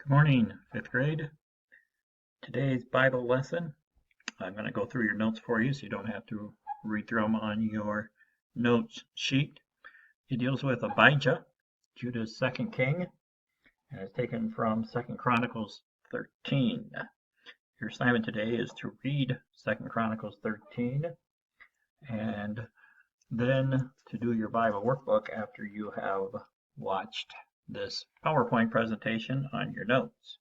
Good morning, fifth grade. Today's Bible lesson, I'm going to go through your notes for you so you don't have to read through them on your notes sheet. It deals with Abijah, Judah's second king, and it's taken from 2 Chronicles 13. Your assignment today is to read 2 Chronicles 13 and then to do your Bible workbook after you have watched this PowerPoint presentation on your notes.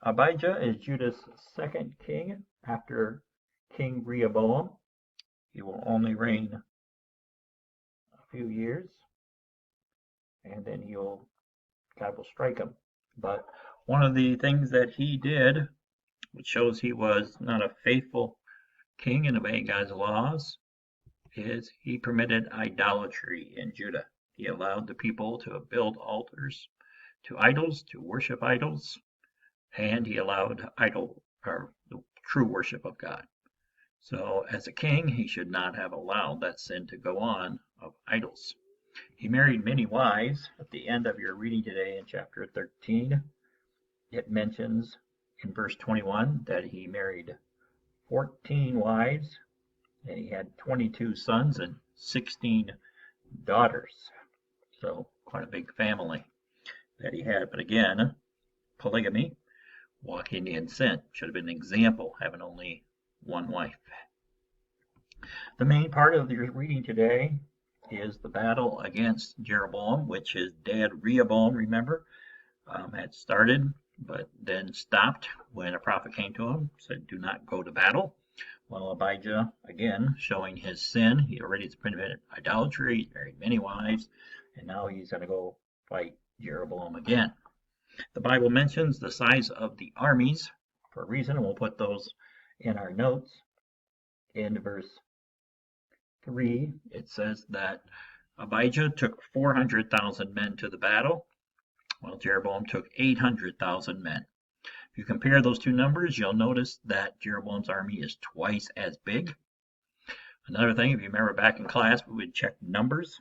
Abijah is Judah's second king after King Rehoboam. He will only reign a few years, and then God will strike him. But one of the things that he did, which shows he was not a faithful king in obeying God's laws, is he permitted idolatry in Judah. He allowed the people to build altars to idols, to worship idols, and he allowed the true worship of God. So as a king, he should not have allowed that sin to go on of idols. He married many wives. At the end of your reading today in chapter 13, it mentions in verse 21 that he married 14 wives, and he had 22 sons and 16 daughters. So quite a big family that he had. But again, polygamy, walking in sin, should have been an example, having only one wife. The main part of your reading today is the battle against Jeroboam, which his dad Rehoboam, remember, had started, but then stopped when a prophet came to him, said, do not go to battle. Well, Abijah, again, showing his sin. He already has committed idolatry, he's married many wives, and now he's going to go fight Jeroboam again. The Bible mentions the size of the armies for a reason, and we'll put those in our notes. In verse 3, it says that Abijah took 400,000 men to the battle, while Jeroboam took 800,000 men. If you compare those two numbers, you'll notice that Jeroboam's army is twice as big. Another thing, if you remember back in class, we would check numbers.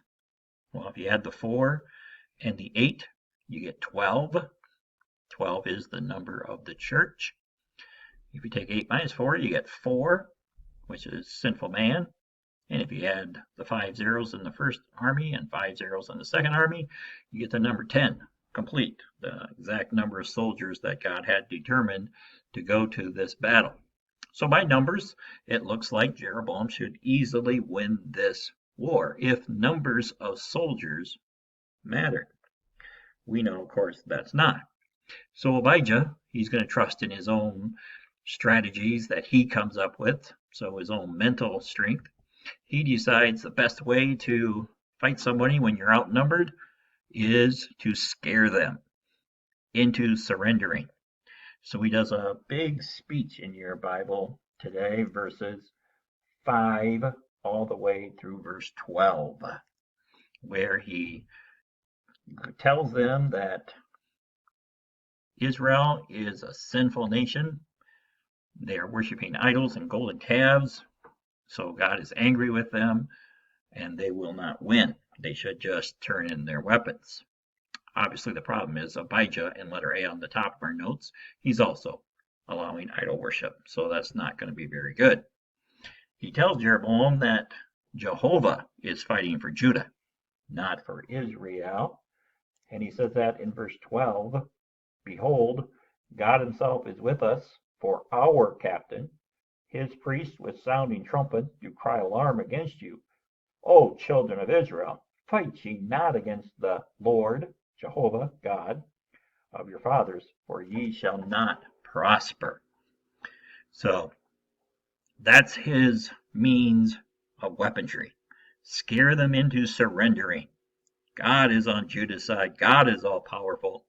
Well, if you add the 4 and the 8, you get 12. 12 is the number of the church. If you take 8 minus 4, you get 4, which is sinful man. And if you add the 5 zeros in the first army and 5 zeros in the second army, you get the number 10, complete, the exact number of soldiers that God had determined to go to this battle. So by numbers, it looks like Jeroboam should easily win this war if numbers of soldiers mattered. We know, of course, that's not. So Abijah, he's going to trust in his own strategies that he comes up with, so his own mental strength. He decides the best way to fight somebody when you're outnumbered is to scare them into surrendering. So he does a big speech in your Bible today, verses 5 all the way through verse 12, where he tells them that Israel is a sinful nation. They are worshiping idols and golden calves, so God is angry with them, and they will not win. They should just turn in their weapons. Obviously, the problem is Abijah, in letter A on the top of our notes, he's also allowing idol worship, so that's not going to be very good. He tells Jeroboam that Jehovah is fighting for Judah, not for Israel, and he says that in verse 12, behold, God himself is with us for our captain. His priests with sounding trumpets do cry alarm against you. O children of Israel, fight ye not against the Lord, Jehovah, God of your fathers, for ye shall not prosper. So that's his means of weaponry. Scare them into surrendering. God is on Judah's side. God is all powerful.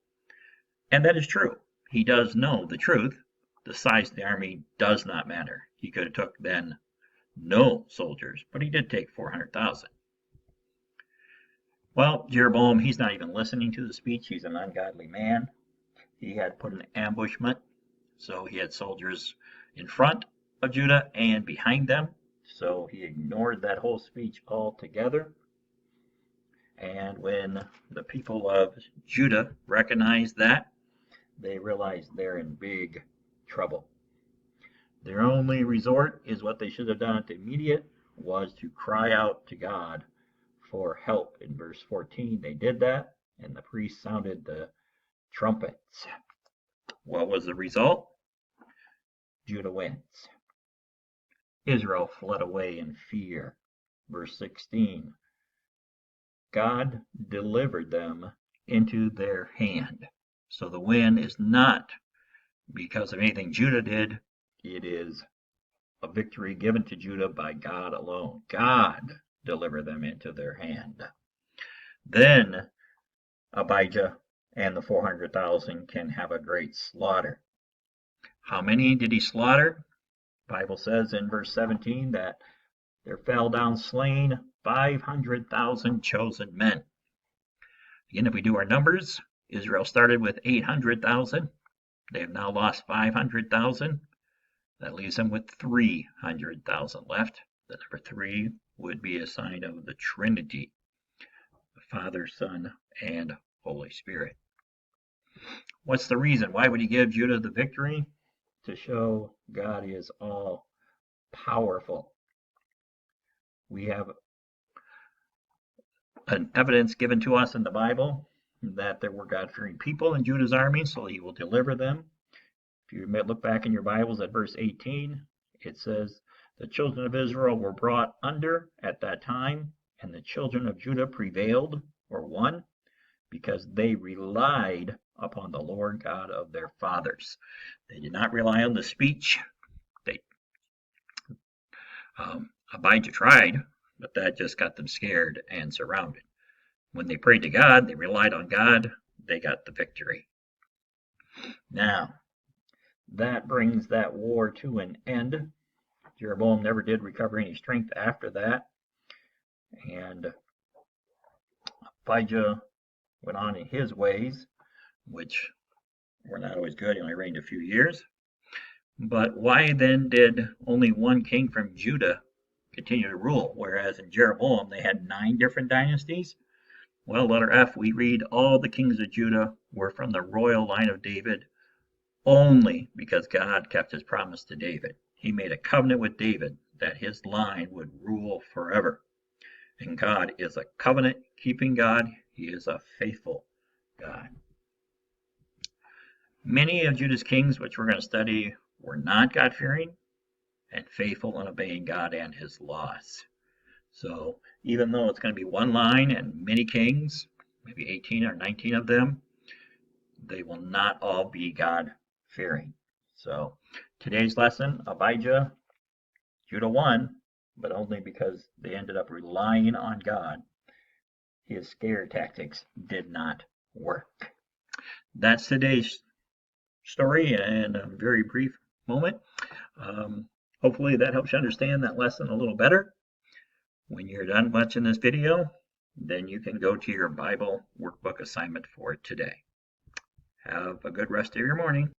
And that is true. He does know the truth. The size of the army does not matter. He could have took then no soldiers, but he did take 400,000. Well, Jeroboam, he's not even listening to the speech. He's an ungodly man. He had put an ambushment, so he had soldiers in front of Judah and behind them. So he ignored that whole speech altogether. And when the people of Judah recognized that, they realize they're in big trouble. Their only resort is what they should have done at the immediate, was to cry out to God for help. In verse 14, they did that, and the priest sounded the trumpets. What was the result? Judah wins. Israel fled away in fear. Verse 16, God delivered them into their hand. So the win is not because of anything Judah did. It is a victory given to Judah by God alone. God delivered them into their hand. Then Abijah and the 400,000 can have a great slaughter. How many did he slaughter? The Bible says in verse 17 that there fell down slain 500,000 chosen men. Again, if we do our numbers, Israel started with 800,000. They have now lost 500,000. That leaves them with 300,000 left. The number 3 would be a sign of the Trinity, the Father, Son, and Holy Spirit. What's the reason? Why would he give Judah the victory? To show God is all powerful. We have an evidence given to us in the Bible that there were God-fearing people in Judah's army, so he will deliver them. If you look back in your Bibles at verse 18, it says, the children of Israel were brought under at that time, and the children of Judah prevailed, or won, because they relied upon the Lord God of their fathers. They did not rely on the speech. Abijah tried, but that just got them scared and surrounded. When they prayed to God, they relied on God, they got the victory. Now, that brings that war to an end. Jeroboam never did recover any strength after that. And Abijah went on in his ways, which were not always good. He only reigned a few years. But why then did only one king from Judah continue to rule, whereas in Jeroboam they had 9 different dynasties? Well, letter F, we read all the kings of Judah were from the royal line of David only because God kept his promise to David. He made a covenant with David that his line would rule forever. And God is a covenant-keeping God. He is a faithful God. Many of Judah's kings, which we're going to study, were not God-fearing and faithful in obeying God and his laws. So even though it's going to be one line and many kings, maybe 18 or 19 of them, they will not all be God-fearing. So today's lesson, Abijah, Judah won, but only because they ended up relying on God. His scare tactics did not work. That's today's story in a very brief moment. Hopefully that helps you understand that lesson a little better. When you're done watching this video, then you can go to your Bible workbook assignment for today. Have a good rest of your morning.